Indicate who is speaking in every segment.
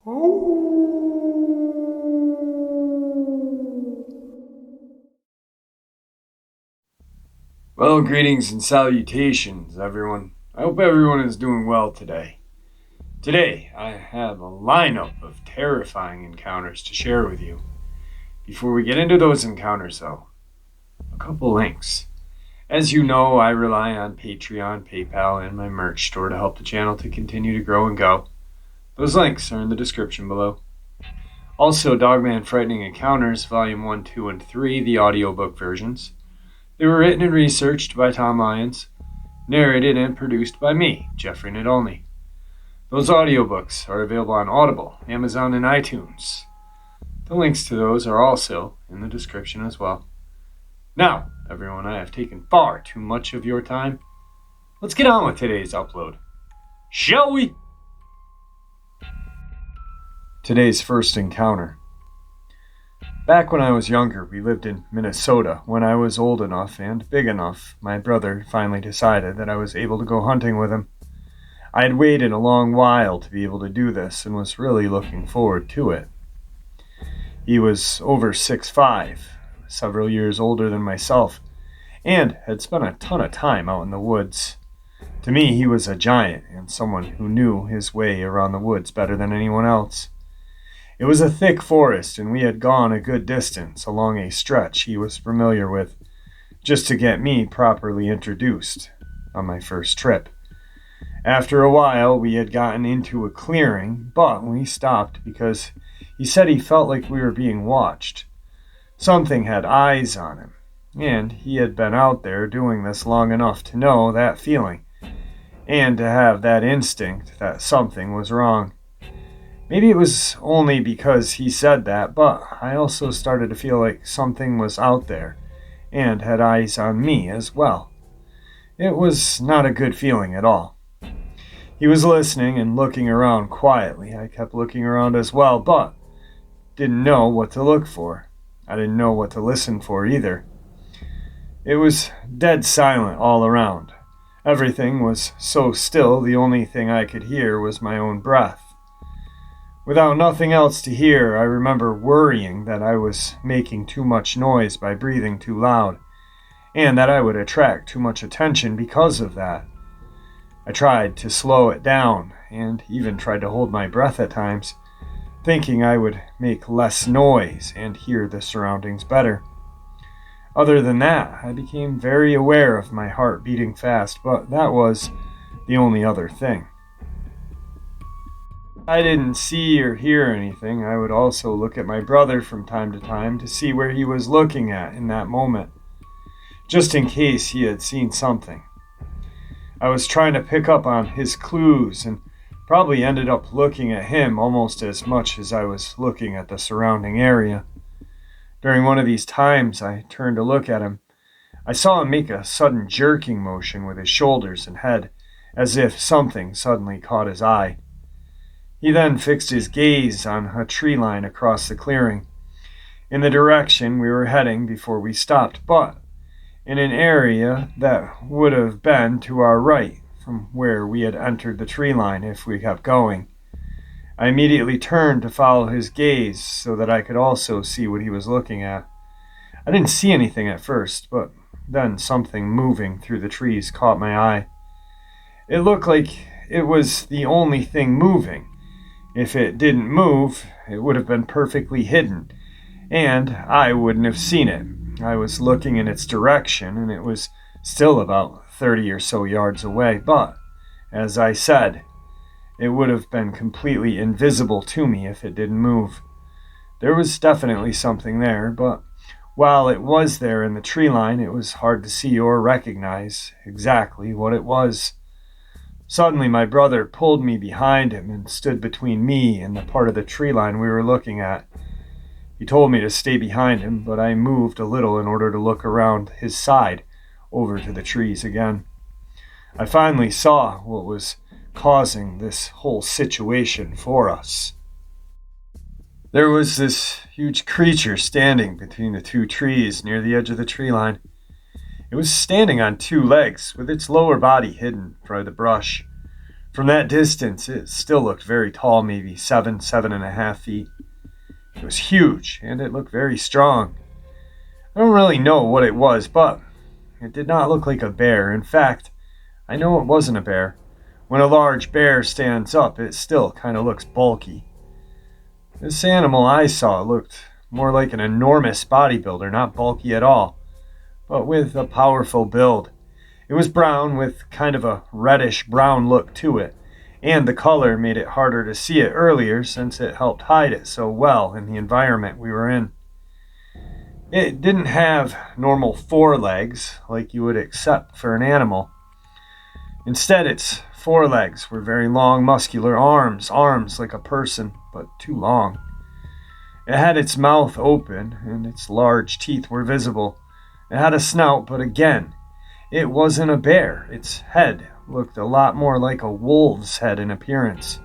Speaker 1: Well, greetings and salutations, everyone. I hope everyone is doing well today. Today, I have a lineup of terrifying encounters to share with you. Before we get into those encounters, though, a couple links. As you know, I rely on Patreon, PayPal, and my merch store to help the channel to continue to grow and go. Those links are in the description below. Also, Dogman Frightening Encounters, Volume 1, 2, and 3, the audiobook versions. They were written and researched by Tom Lyons, narrated and produced by me, Jeffrey Nadolny. Those audiobooks are available on Audible, Amazon, and iTunes. The links to those are also in the description as well. Now, everyone, I have taken far too much of your time. Let's get on with today's upload. Shall we? Today's first encounter. Back when I was younger, we lived in Minnesota. When I was old enough and big enough, my brother finally decided that I was able to go hunting with him. I had waited a long while to be able to do this and was really looking forward to it. He was over 6'5", several years older than myself, and had spent a ton of time out in the woods. To me, he was a giant and someone who knew his way around the woods better than anyone else. It was a thick forest, and we had gone a good distance along a stretch he was familiar with, just to get me properly introduced on my first trip. After a while, we had gotten into a clearing, but we stopped because he said he felt like we were being watched. Something had eyes on him, and he had been out there doing this long enough to know that feeling, and to have that instinct that something was wrong. Maybe it was only because he said that, but I also started to feel like something was out there and had eyes on me as well. It was not a good feeling at all. He was listening and looking around quietly. I kept looking around as well, but didn't know what to look for. I didn't know what to listen for either. It was dead silent all around. Everything was so still, the only thing I could hear was my own breath. Without nothing else to hear, I remember worrying that I was making too much noise by breathing too loud, and that I would attract too much attention because of that. I tried to slow it down, and even tried to hold my breath at times, thinking I would make less noise and hear the surroundings better. Other than that, I became very aware of my heart beating fast, but that was the only other thing. I didn't see or hear anything. I would also look at my brother from time to time to see where he was looking at in that moment, just in case he had seen something. I was trying to pick up on his clues and probably ended up looking at him almost as much as I was looking at the surrounding area. During one of these times, I turned to look at him. I saw him make a sudden jerking motion with his shoulders and head, as if something suddenly caught his eye. He then fixed his gaze on a tree line across the clearing, in the direction we were heading before we stopped, but in an area that would have been to our right from where we had entered the tree line if we kept going. I immediately turned to follow his gaze so that I could also see what he was looking at. I didn't see anything at first, but then something moving through the trees caught my eye. It looked like it was the only thing moving. If it didn't move, it would have been perfectly hidden, and I wouldn't have seen it. I was looking in its direction, and it was still about 30 or so yards away, but, as I said, it would have been completely invisible to me if it didn't move. There was definitely something there, but while it was there in the tree line, it was hard to see or recognize exactly what it was. Suddenly, my brother pulled me behind him and stood between me and the part of the tree line we were looking at. He told me to stay behind him, but I moved a little in order to look around his side over to the trees again. I finally saw what was causing this whole situation for us. There was this huge creature standing between the two trees near the edge of the tree line. It was standing on two legs, with its lower body hidden by the brush. From that distance, it still looked very tall, maybe 7.5 feet. It was huge, and it looked very strong. I don't really know what it was, but it did not look like a bear. In fact, I know it wasn't a bear. When a large bear stands up, it still kind of looks bulky. This animal I saw looked more like an enormous bodybuilder, not bulky at all, but with a powerful build. It was brown with kind of a reddish-brown look to it, and the color made it harder to see it earlier since it helped hide it so well in the environment we were in. It didn't have normal forelegs like you would accept for an animal. Instead, its forelegs were very long, muscular arms like a person, but too long. It had its mouth open, and its large teeth were visible. It had a snout, but again, it wasn't a bear. Its head looked a lot more like a wolf's head in appearance,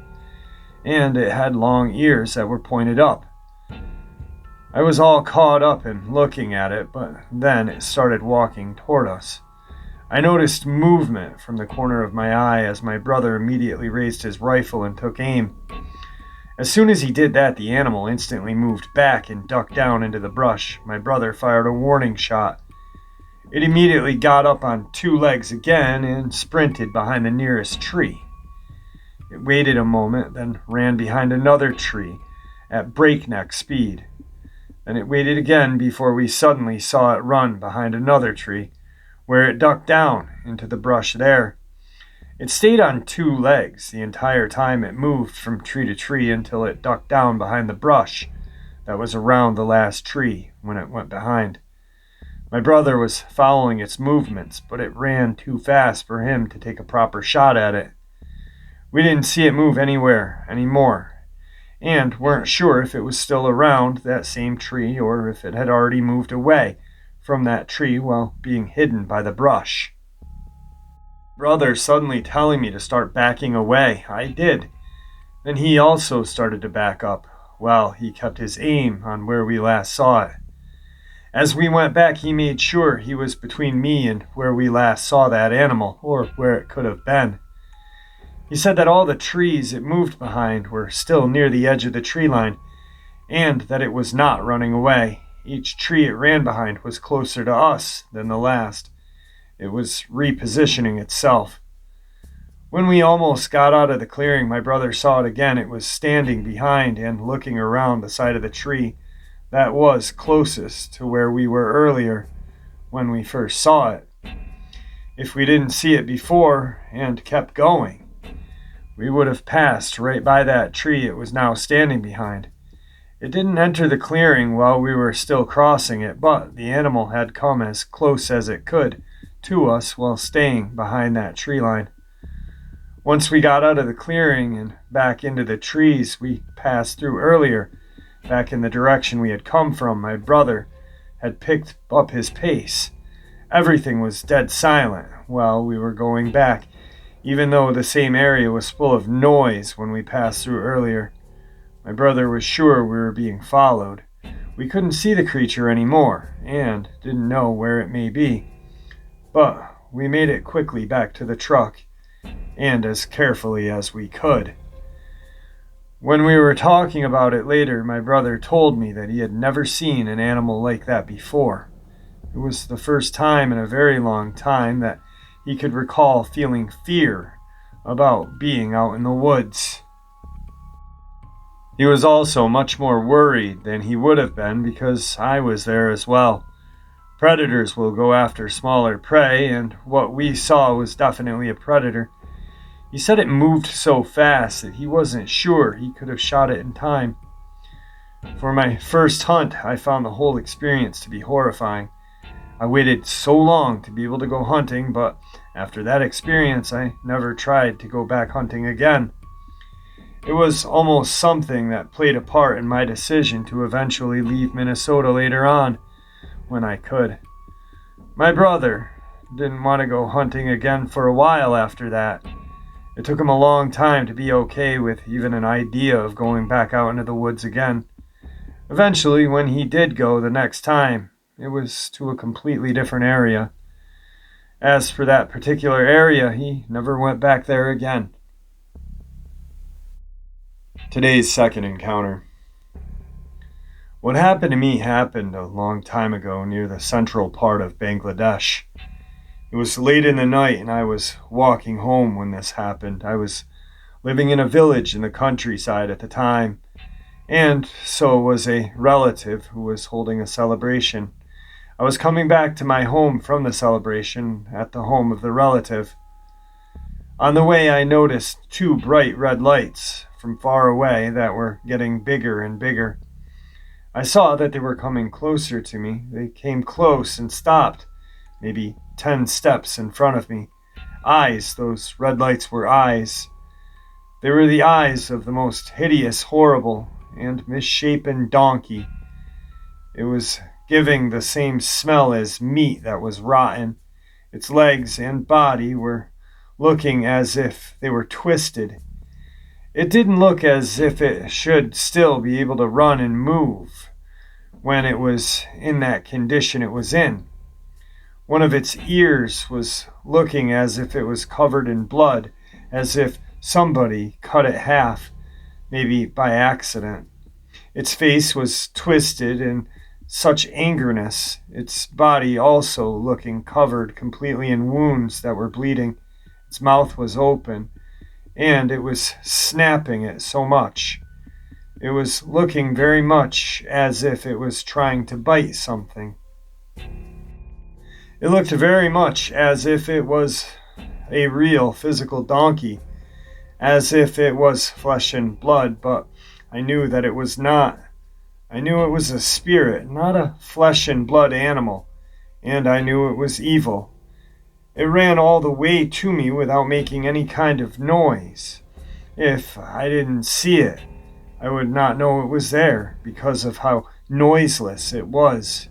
Speaker 1: and it had long ears that were pointed up. I was all caught up in looking at it, but then it started walking toward us. I noticed movement from the corner of my eye as my brother immediately raised his rifle and took aim. As soon as he did that, the animal instantly moved back and ducked down into the brush. My brother fired a warning shot. It immediately got up on two legs again and sprinted behind the nearest tree. It waited a moment, then ran behind another tree at breakneck speed. Then it waited again before we suddenly saw it run behind another tree, where it ducked down into the brush there. It stayed on two legs the entire time it moved from tree to tree until it ducked down behind the brush that was around the last tree when it went behind. My brother was following its movements, but it ran too fast for him to take a proper shot at it. We didn't see it move anywhere anymore, and weren't sure if it was still around that same tree or if it had already moved away from that tree while being hidden by the brush. Brother suddenly telling me to start backing away. I did. Then he also started to back up, while he kept his aim on where we last saw it. As we went back, he made sure he was between me and where we last saw that animal, or where it could have been. He said that all the trees it moved behind were still near the edge of the tree line, and that it was not running away. Each tree it ran behind was closer to us than the last. It was repositioning itself. When we almost got out of the clearing, my brother saw it again. It was standing behind and looking around the side of the tree that was closest to where we were earlier when we first saw it. If we didn't see it before and kept going, we would have passed right by that tree it was now standing behind. It didn't enter the clearing while we were still crossing it, but the animal had come as close as it could to us while staying behind that tree line. Once we got out of the clearing and back into the trees we passed through earlier, back in the direction we had come from, my brother had picked up his pace. Everything was dead silent while we were going back, even though the same area was full of noise when we passed through earlier. My brother was sure we were being followed. We couldn't see the creature anymore, and didn't know where it may be. But we made it quickly back to the truck, and as carefully as we could. When we were talking about it later, my brother told me that he had never seen an animal like that before. It was the first time in a very long time that he could recall feeling fear about being out in the woods. He was also much more worried than he would have been because I was there as well. Predators will go after smaller prey, and what we saw was definitely a predator. He said it moved so fast that he wasn't sure he could have shot it in time. For my first hunt, I found the whole experience to be horrifying. I waited so long to be able to go hunting, but after that experience, I never tried to go back hunting again. It was almost something that played a part in my decision to eventually leave Minnesota later on, when I could. My brother didn't want to go hunting again for a while after that. It took him a long time to be okay with even an idea of going back out into the woods again. Eventually, when he did go the next time, it was to a completely different area. As for that particular area, he never went back there again. Today's second encounter. What happened to me happened a long time ago near the central part of Bangladesh. It was late in the night and I was walking home when this happened. I was living in a village in the countryside at the time, and so was a relative who was holding a celebration. I was coming back to my home from the celebration at the home of the relative. On the way, I noticed two bright red lights from far away that were getting bigger and bigger. I saw that they were coming closer to me. They came close and stopped, maybe 10 steps in front of me. Eyes, those red lights were eyes. They were the eyes of the most hideous, horrible, and misshapen donkey. It was giving the same smell as meat that was rotten. Its legs and body were looking as if they were twisted. It didn't look as if it should still be able to run and move when it was in that condition it was in. One of its ears was looking as if it was covered in blood, as if somebody cut it half, maybe by accident. Its face was twisted in such angerness, its body also looking covered completely in wounds that were bleeding. Its mouth was open, and it was snapping it so much. It was looking very much as if it was trying to bite something. It looked very much as if it was a real physical donkey, as if it was flesh and blood, but I knew that it was not. I knew it was a spirit, not a flesh and blood animal, and I knew it was evil. It ran all the way to me without making any kind of noise. If I didn't see it, I would not know it was there because of how noiseless it was.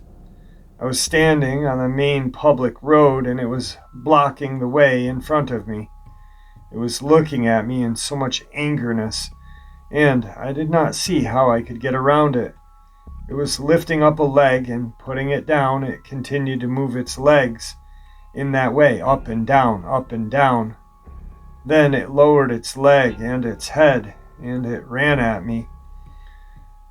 Speaker 1: I was standing on the main public road and it was blocking the way in front of me. It was looking at me in so much angerness, and I did not see how I could get around it. It was lifting up a leg and putting it down. It continued to move its legs in that way, up and down, up and down. Then it lowered its leg and its head, and it ran at me.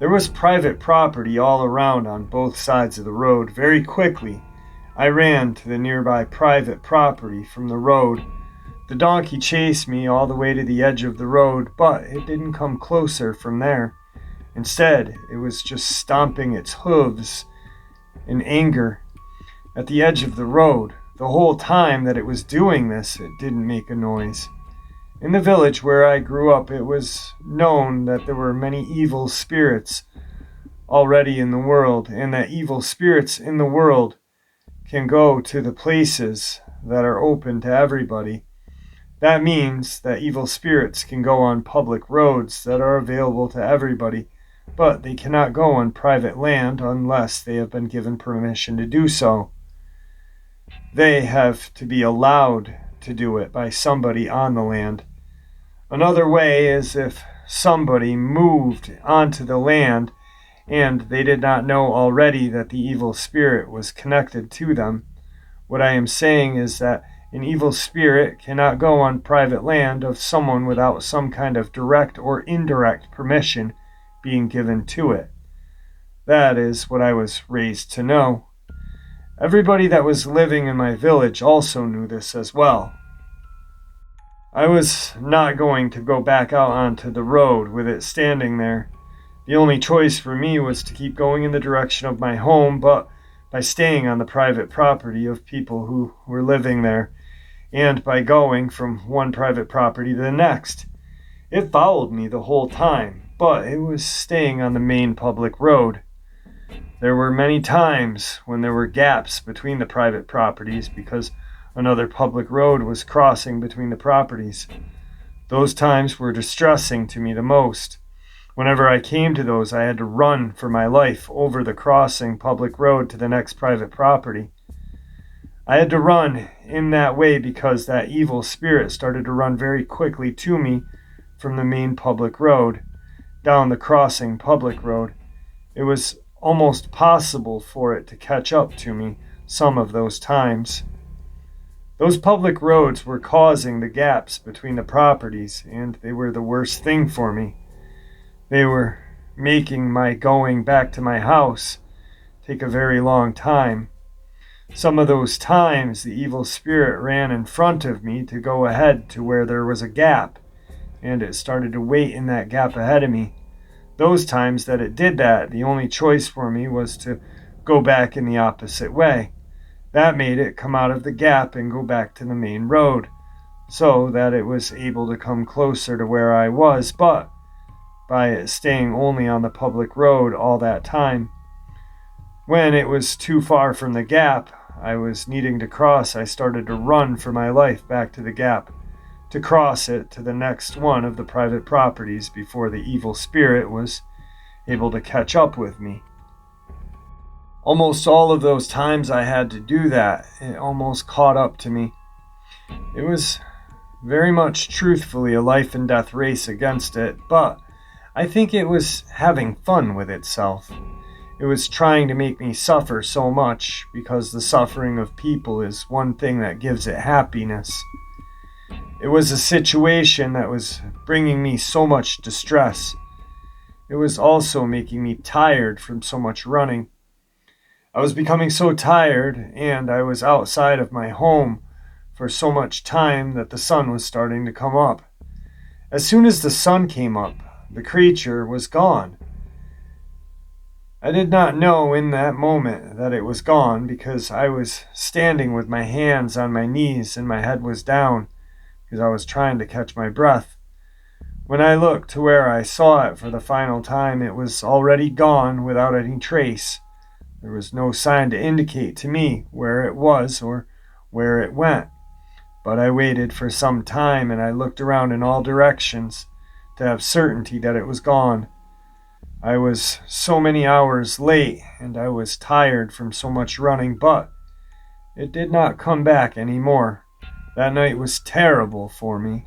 Speaker 1: There was private property all around on both sides of the road. Very quickly, I ran to the nearby private property from the road. The donkey chased me all the way to the edge of the road, but it didn't come closer from there. Instead, it was just stomping its hooves in anger at the edge of the road. The whole time that it was doing this, it didn't make a noise. In the village where I grew up, it was known that there were many evil spirits already in the world, and that evil spirits in the world can go to the places that are open to everybody. That means that evil spirits can go on public roads that are available to everybody, but they cannot go on private land unless they have been given permission to do so. They have to be allowed to do it by somebody on the land. Another way is if somebody moved onto the land and they did not know already that the evil spirit was connected to them. What I am saying is that an evil spirit cannot go on private land of someone without some kind of direct or indirect permission being given to it. That is what I was raised to know. Everybody that was living in my village also knew this as well. I was not going to go back out onto the road with it standing there. The only choice for me was to keep going in the direction of my home, but by staying on the private property of people who were living there, and by going from one private property to the next. It followed me the whole time, but it was staying on the main public road. There were many times when there were gaps between the private properties because another public road was crossing between the properties. Those times were distressing to me the most. Whenever I came to those, I had to run for my life over the crossing public road to the next private property. I had to run in that way because that evil spirit started to run very quickly to me from the main public road, down the crossing public road. It was almost possible for it to catch up to me some of those times. Those public roads were causing the gaps between the properties, and they were the worst thing for me. They were making my going back to my house take a very long time. Some of those times, the evil spirit ran in front of me to go ahead to where there was a gap, and it started to wait in that gap ahead of me. Those times that it did that, the only choice for me was to go back in the opposite way. That made it come out of the gap and go back to the main road, so that it was able to come closer to where I was, but by it staying only on the public road all that time. When it was too far from the gap I was needing to cross, I started to run for my life back to the gap, to cross it to the next one of the private properties before the evil spirit was able to catch up with me. Almost all of those times I had to do that, it almost caught up to me. It was very much truthfully a life and death race against it, but I think it was having fun with itself. It was trying to make me suffer so much because the suffering of people is one thing that gives it happiness. It was a situation that was bringing me so much distress. It was also making me tired from so much running. I was becoming so tired, and I was outside of my home for so much time that the sun was starting to come up. As soon as the sun came up, the creature was gone. I did not know in that moment that it was gone because I was standing with my hands on my knees and my head was down because I was trying to catch my breath. When I looked to where I saw it for the final time, it was already gone without any trace. There was no sign to indicate to me where it was or where it went. But I waited for some time and I looked around in all directions to have certainty that it was gone. I was so many hours late and I was tired from so much running, but it did not come back anymore. That night was terrible for me,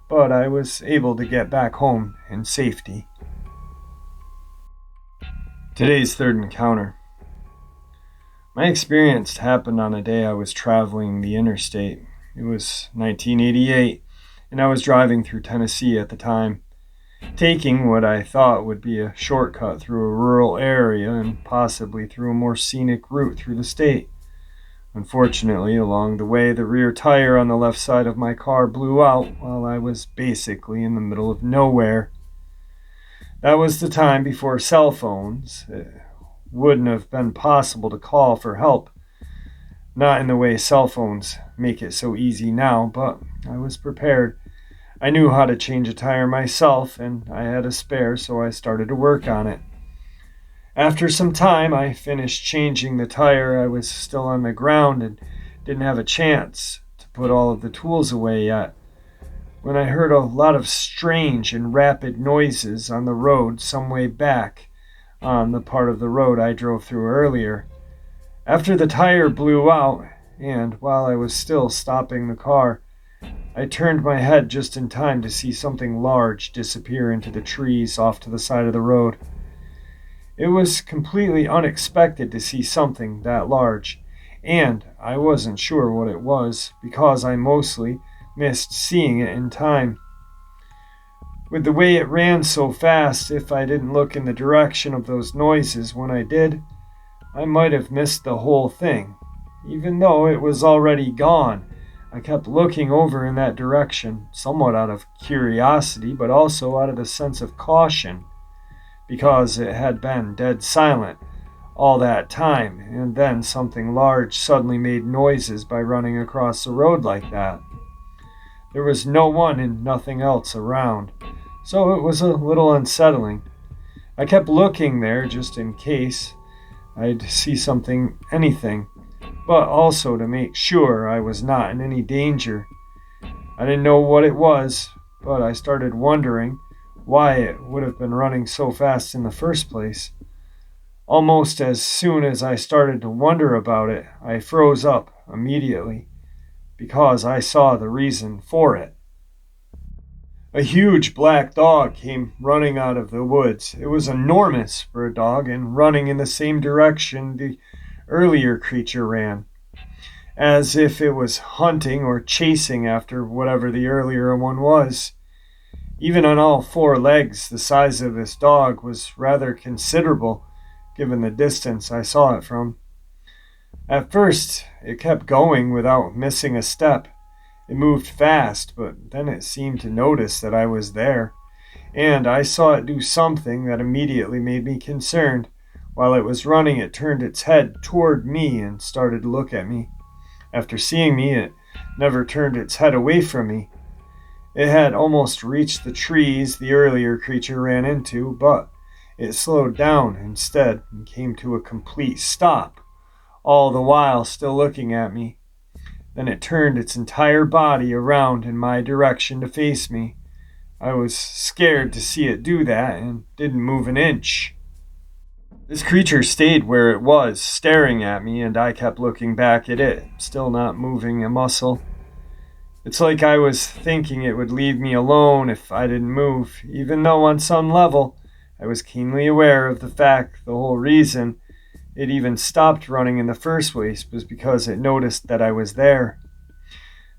Speaker 1: but I was able to get back home in safety. Today's third encounter. My experience happened on a day I was traveling the interstate. It was 1988, and I was driving through Tennessee at the time, taking what I thought would be a shortcut through a rural area and possibly through a more scenic route through the state. Unfortunately, along the way, the rear tire on the left side of my car blew out while I was basically in the middle of nowhere. That was the time before cell phones. It wouldn't have been possible to call for help. Not in the way cell phones make it so easy now, but I was prepared. I knew how to change a tire myself, and I had a spare, so I started to work on it. After some time, I finished changing the tire. I was still on the ground and didn't have a chance to put all of the tools away yet, when I heard a lot of strange and rapid noises on the road some way back on the part of the road I drove through earlier. After the tire blew out, and while I was still stopping the car, I turned my head just in time to see something large disappear into the trees off to the side of the road. It was completely unexpected to see something that large, and I wasn't sure what it was because I mostly missed seeing it in time. With the way it ran so fast, if I didn't look in the direction of those noises when I did, I might have missed the whole thing. Even though it was already gone, I kept looking over in that direction, somewhat out of curiosity, but also out of a sense of caution, because it had been dead silent all that time, and then something large suddenly made noises by running across the road like that. There was no one and nothing else around, so it was a little unsettling. I kept looking there just in case I'd see anything, but also to make sure I was not in any danger. I didn't know what it was, but I started wondering why it would have been running so fast in the first place. Almost as soon as I started to wonder about it, I froze up immediately, because I saw the reason for it. A huge black dog came running out of the woods. It was enormous for a dog and running in the same direction the earlier creature ran, as if it was hunting or chasing after whatever the earlier one was. Even on all four legs, the size of this dog was rather considerable, given the distance I saw it from. At first, it kept going without missing a step. It moved fast, but then it seemed to notice that I was there, and I saw it do something that immediately made me concerned. While it was running, it turned its head toward me and started to look at me. After seeing me, it never turned its head away from me. It had almost reached the trees the earlier creature ran into, but it slowed down instead and came to a complete stop, all the while still looking at me. Then it turned its entire body around in my direction to face me. I was scared to see it do that and didn't move an inch. This creature stayed where it was, staring at me, and I kept looking back at it, still not moving a muscle. It's like I was thinking it would leave me alone if I didn't move, even though on some level I was keenly aware of the fact the whole reason it even stopped running in the first place was because it noticed that I was there.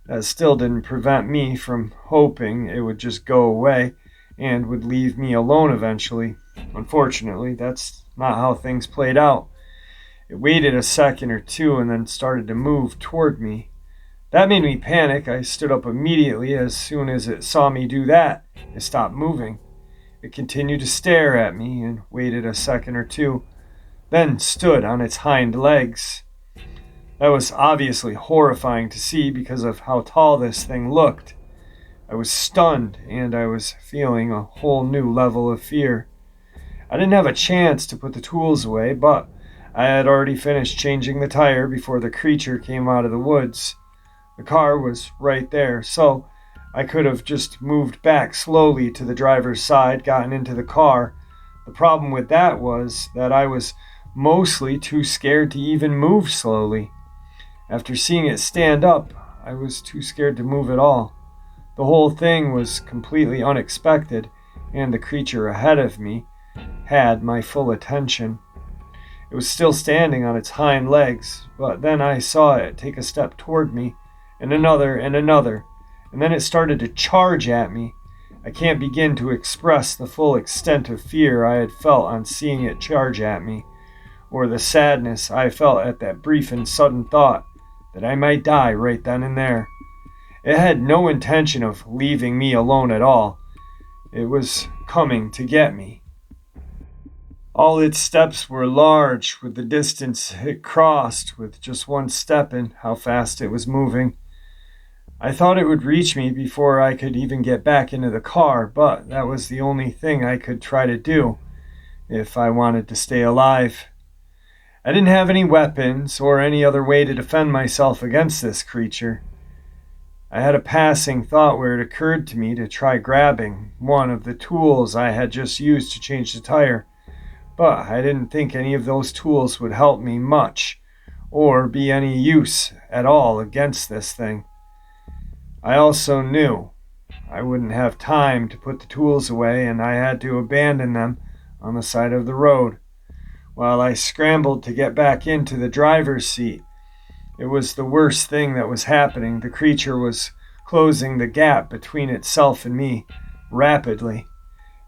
Speaker 1: That still didn't prevent me from hoping it would just go away and would leave me alone eventually. Unfortunately, that's not how things played out. It waited a second or two and then started to move toward me. That made me panic. I stood up immediately. As soon as it saw me do that, it stopped moving. It continued to stare at me and waited a second or two, then stood on its hind legs. That was obviously horrifying to see because of how tall this thing looked. I was stunned, and I was feeling a whole new level of fear. I didn't have a chance to put the tools away, but I had already finished changing the tire before the creature came out of the woods. The car was right there, so I could have just moved back slowly to the driver's side, gotten into the car. The problem with that was that I was mostly too scared to even move slowly. After seeing it stand up, I was too scared to move at all. The whole thing was completely unexpected, and the creature ahead of me had my full attention. It was still standing on its hind legs, but then I saw it take a step toward me, and another, and then it started to charge at me. I can't begin to express the full extent of fear I had felt on seeing it charge at me, or the sadness I felt at that brief and sudden thought that I might die right then and there. It had no intention of leaving me alone at all. It was coming to get me. All its steps were large, with the distance it crossed with just one step and how fast it was moving. I thought it would reach me before I could even get back into the car, but that was the only thing I could try to do if I wanted to stay alive. I didn't have any weapons or any other way to defend myself against this creature. I had a passing thought where it occurred to me to try grabbing one of the tools I had just used to change the tire, but I didn't think any of those tools would help me much or be any use at all against this thing. I also knew I wouldn't have time to put the tools away, and I had to abandon them on the side of the road. While I scrambled to get back into the driver's seat, it was the worst thing that was happening. The creature was closing the gap between itself and me rapidly.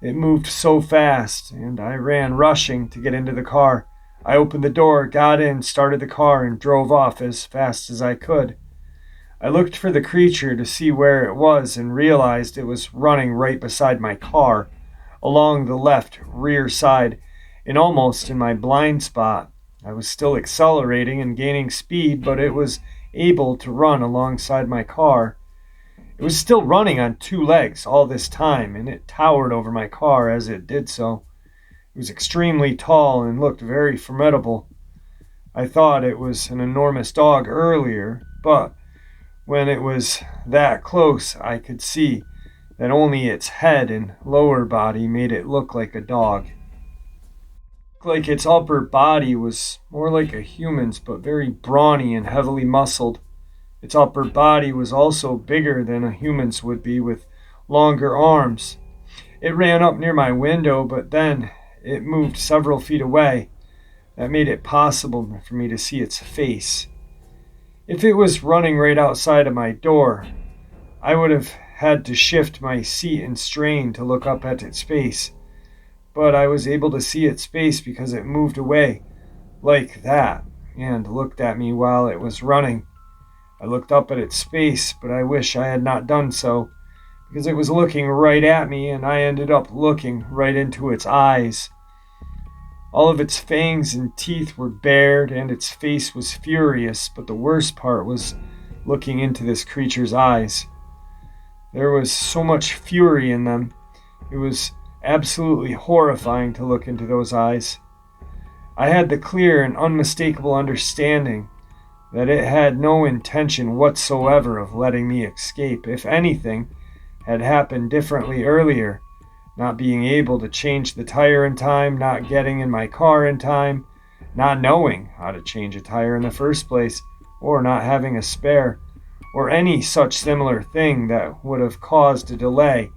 Speaker 1: It moved so fast, and I ran rushing to get into the car. I opened the door, got in, started the car, and drove off as fast as I could. I looked for the creature to see where it was and realized it was running right beside my car, along the left rear side, and almost in my blind spot. I was still accelerating and gaining speed, but it was able to run alongside my car. It was still running on two legs all this time, and it towered over my car as it did so. It was extremely tall and looked very formidable. I thought it was an enormous dog earlier, but when it was that close, I could see that only its head and lower body made it look like a dog. Like its upper body was more like a human's, but very brawny and heavily muscled. Its upper body was also bigger than a human's would be, with longer arms. It ran up near my window, but then it moved several feet away. That made it possible for me to see its face. If it was running right outside of my door, I would have had to shift my seat and strain to look up at its face. But I was able to see its face because it moved away, like that, and looked at me while it was running. I looked up at its face, but I wish I had not done so, because it was looking right at me, and I ended up looking right into its eyes. All of its fangs and teeth were bared, and its face was furious, but the worst part was looking into this creature's eyes. There was so much fury in them. It was absolutely horrifying to look into those eyes. I had the clear and unmistakable understanding that it had no intention whatsoever of letting me escape. If anything had happened differently earlier, not being able to change the tire in time, not getting in my car in time, not knowing how to change a tire in the first place, or not having a spare, or any such similar thing that would have caused a delay,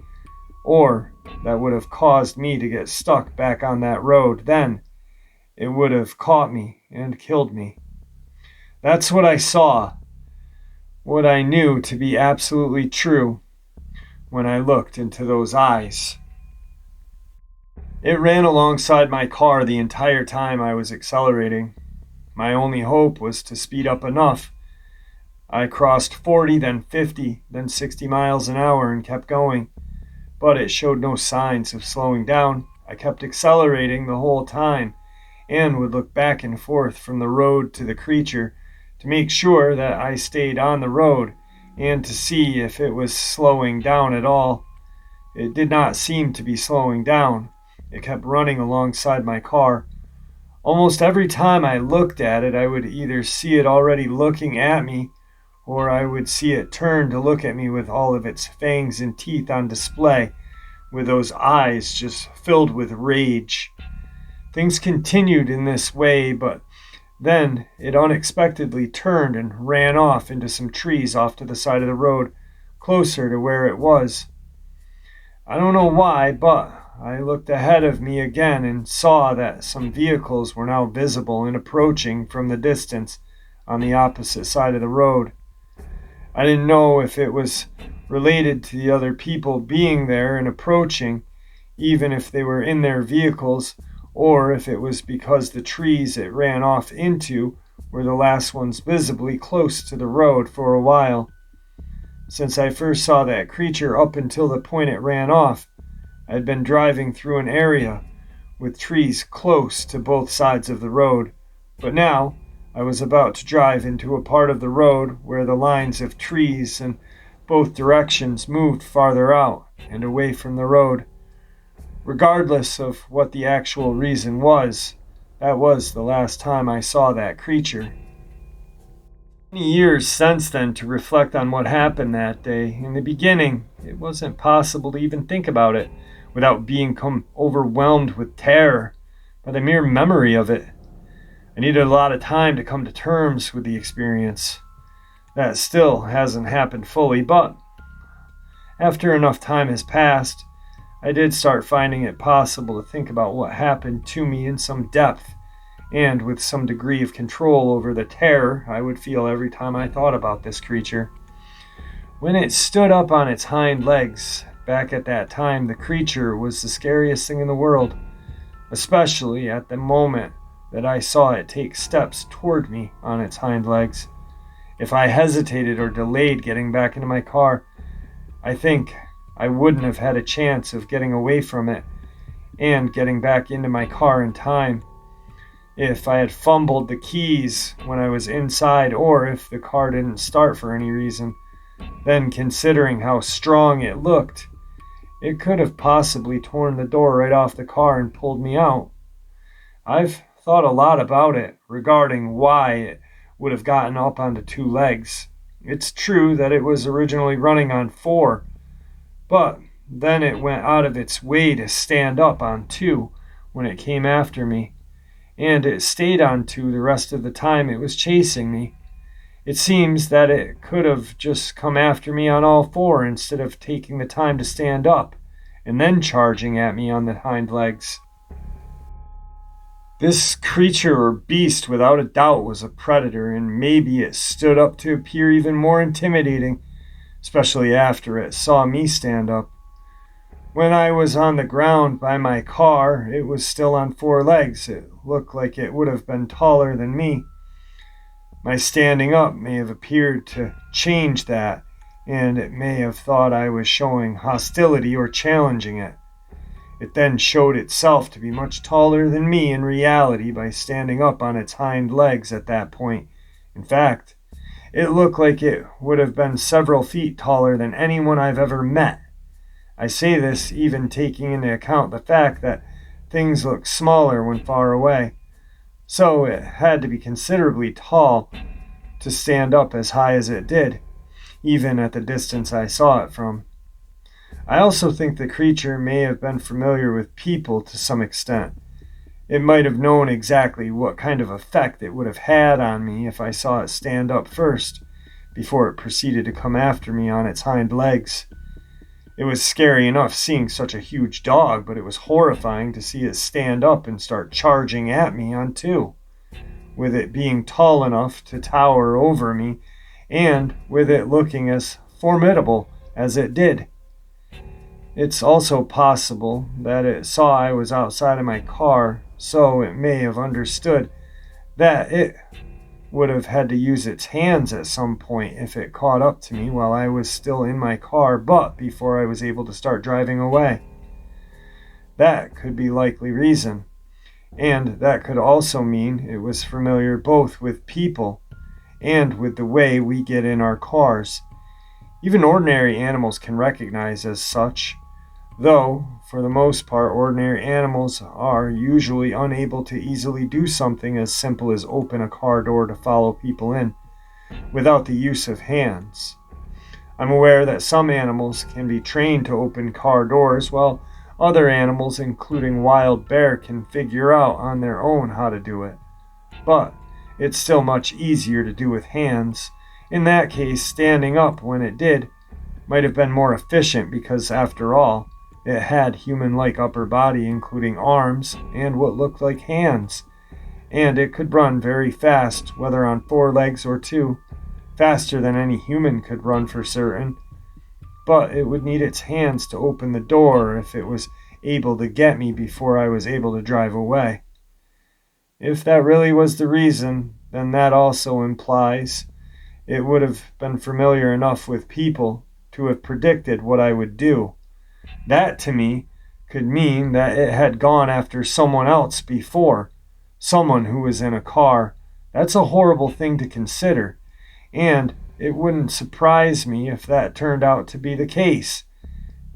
Speaker 1: or that would have caused me to get stuck back on that road, then it would have caught me and killed me. That's what I saw, what I knew to be absolutely true when I looked into those eyes. It ran alongside my car the entire time I was accelerating. My only hope was to speed up enough. I crossed 40, then 50, then 60 miles an hour and kept going, but it showed no signs of slowing down. I kept accelerating the whole time and would look back and forth from the road to the creature to make sure that I stayed on the road and to see if it was slowing down at all. It did not seem to be slowing down. It kept running alongside my car. Almost every time I looked at it, I would either see it already looking at me, or I would see it turn to look at me with all of its fangs and teeth on display, with those eyes just filled with rage. Things continued in this way, but then it unexpectedly turned and ran off into some trees off to the side of the road, closer to where it was. I don't know why, but I looked ahead of me again and saw that some vehicles were now visible and approaching from the distance on the opposite side of the road. I didn't know if it was related to the other people being there and approaching, even if they were in their vehicles, or if it was because the trees it ran off into were the last ones visibly close to the road for a while. Since I first saw that creature up until the point it ran off, I had been driving through an area with trees close to both sides of the road, but now I was about to drive into a part of the road where the lines of trees in both directions moved farther out and away from the road. Regardless of what the actual reason was, that was the last time I saw that creature. Many years since then to reflect on what happened that day. In the beginning, it wasn't possible to even think about it without being overwhelmed with terror by the mere memory of it. I needed a lot of time to come to terms with the experience. That still hasn't happened fully, but after enough time has passed, I did start finding it possible to think about what happened to me in some depth and with some degree of control over the terror I would feel every time I thought about this creature. When it stood up on its hind legs, back at that time, the creature was the scariest thing in the world, especially at the moment that I saw it take steps toward me on its hind legs. If I hesitated or delayed getting back into my car, I think I wouldn't have had a chance of getting away from it and getting back into my car in time. If I had fumbled the keys when I was inside, or if the car didn't start for any reason, then considering how strong it looked, it could have possibly torn the door right off the car and pulled me out. I've thought a lot about it regarding why it would have gotten up onto two legs. It's true that it was originally running on four, but then it went out of its way to stand up on two when it came after me, and it stayed on two the rest of the time it was chasing me. It seems that it could have just come after me on all four instead of taking the time to stand up and then charging at me on the hind legs. This creature or beast without a doubt was a predator, and maybe it stood up to appear even more intimidating especially after it saw me stand up. When I was on the ground by my car, it was still on four legs. It looked like it would have been taller than me. My standing up may have appeared to change that, and it may have thought I was showing hostility or challenging it. It then showed itself to be much taller than me in reality by standing up on its hind legs at that point. In fact, it looked like it would have been several feet taller than anyone I've ever met. I say this even taking into account the fact that things look smaller when far away. So it had to be considerably tall to stand up as high as it did, even at the distance I saw it from. I also think the creature may have been familiar with people to some extent. It might have known exactly what kind of effect it would have had on me if I saw it stand up first, before it proceeded to come after me on its hind legs. It was scary enough seeing such a huge dog, but it was horrifying to see it stand up and start charging at me on two, with it being tall enough to tower over me, and with it looking as formidable as it did. It's also possible that it saw I was outside of my car, so it may have understood that it would have had to use its hands at some point if it caught up to me while I was still in my car, but before I was able to start driving away. That could be likely reason, and that could also mean it was familiar both with people and with the way we get in our cars. Even ordinary animals can recognize as such, though, for the most part, ordinary animals are usually unable to easily do something as simple as open a car door to follow people in, without the use of hands. I'm aware that some animals can be trained to open car doors, while other animals, including wild bear, can figure out on their own how to do it. But it's still much easier to do with hands. In that case, standing up when it did might have been more efficient because, after all, it had human-like upper body, including arms and what looked like hands, and it could run very fast, whether on four legs or two, faster than any human could run for certain. But it would need its hands to open the door if it was able to get me before I was able to drive away. If that really was the reason, then that also implies it would have been familiar enough with people to have predicted what I would do. That, to me, could mean that it had gone after someone else before, someone who was in a car. That's a horrible thing to consider, and it wouldn't surprise me if that turned out to be the case,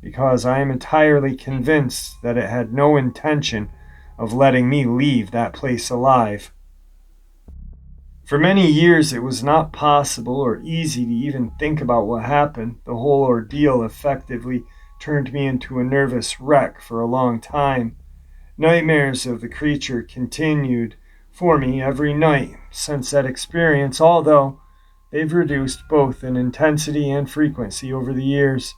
Speaker 1: because I am entirely convinced that it had no intention of letting me leave that place alive. For many years, it was not possible or easy to even think about what happened. The whole ordeal effectively turned me into a nervous wreck for a long time. Nightmares of the creature continued for me every night since that experience, although they've reduced both in intensity and frequency over the years.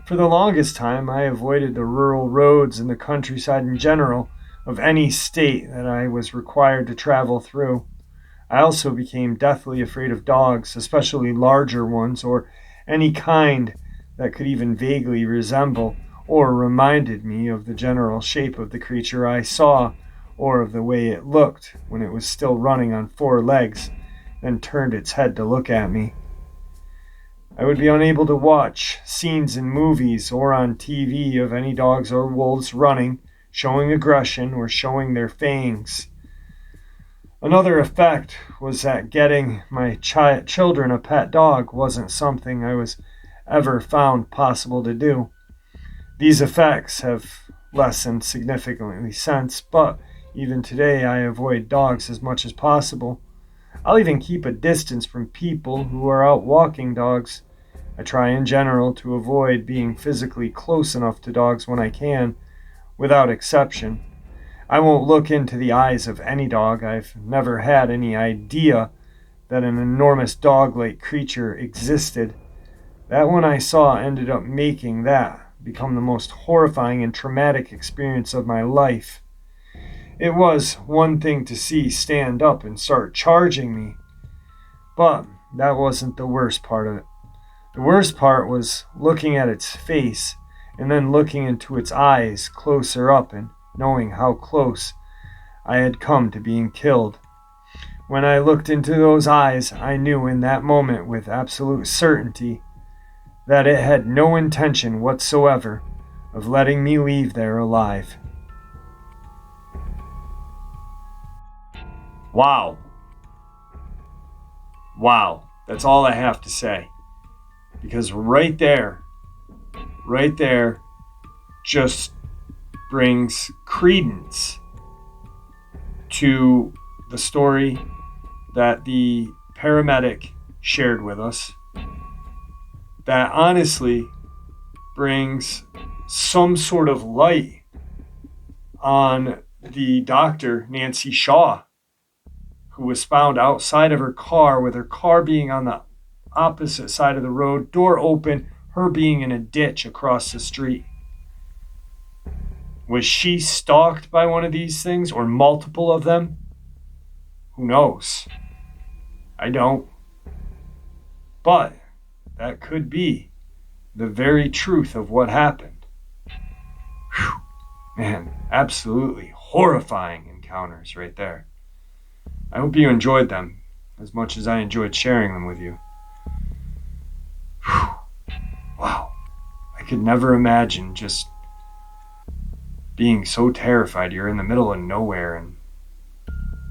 Speaker 1: For the longest time, I avoided the rural roads and the countryside in general of any state that I was required to travel through. I also became deathly afraid of dogs, especially larger ones, or any kind that could even vaguely resemble or reminded me of the general shape of the creature I saw, or of the way it looked when it was still running on four legs, then turned its head to look at me. I would be unable to watch scenes in movies or on TV of any dogs or wolves running, showing aggression, or showing their fangs. Another effect was that getting my children a pet dog wasn't something I was ever found possible to do. These effects have lessened significantly since, but even today I avoid dogs as much as possible. I'll even keep a distance from people who are out walking dogs. I try in general to avoid being physically close enough to dogs when I can, without exception. I won't look into the eyes of any dog. I've never had any idea that an enormous dog-like creature existed. That one I saw ended up making that become the most horrifying and traumatic experience of my life. It was one thing to see stand up and start charging me, but that wasn't the worst part of it. The worst part was looking at its face and then looking into its eyes closer up and knowing how close I had come to being killed. When I looked into those eyes, I knew in that moment with absolute certainty that it had no intention whatsoever of letting me leave there alive. Wow. Wow. That's all I have to say. Because right there, just brings credence to the story that the paramedic shared with us, that honestly brings some sort of light on the doctor, Nancy Shaw, who was found outside of her car with her car being on the opposite side of the road, door open, her being in a ditch across the street. Was she stalked by one of these things or multiple of them? Who knows? I don't. But that could be the very truth of what happened. Whew. Man, absolutely horrifying encounters right there. I hope you enjoyed them as much as I enjoyed sharing them with you. Whew. Wow. I could never imagine just being so terrified. You're in the middle of nowhere and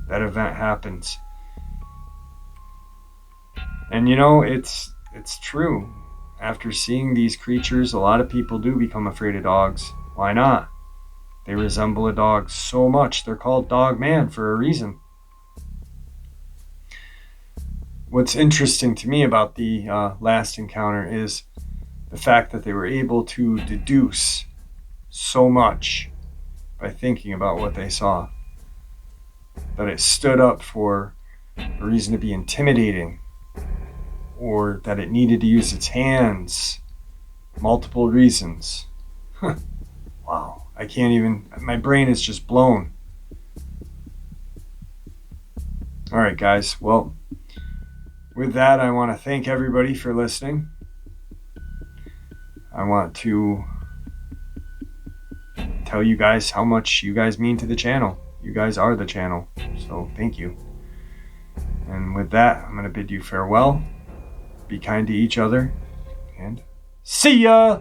Speaker 1: that event happens. And you know, it's true. After seeing these creatures, a lot of people do become afraid of dogs. Why not? They resemble a dog so much, they're called Dogman for a reason. What's interesting to me about the last encounter is the fact that they were able to deduce so much by thinking about what they saw. That it stood up for a reason to be intimidating, or that it needed to use its hands. Multiple reasons. Wow, I can't even, my brain is just blown. All right, guys, well, with that, I want to thank everybody for listening. I want to tell you guys how much you guys mean to the channel. You guys are the channel, so thank you. And with that, I'm going to bid you farewell. Be kind to each other, and see ya!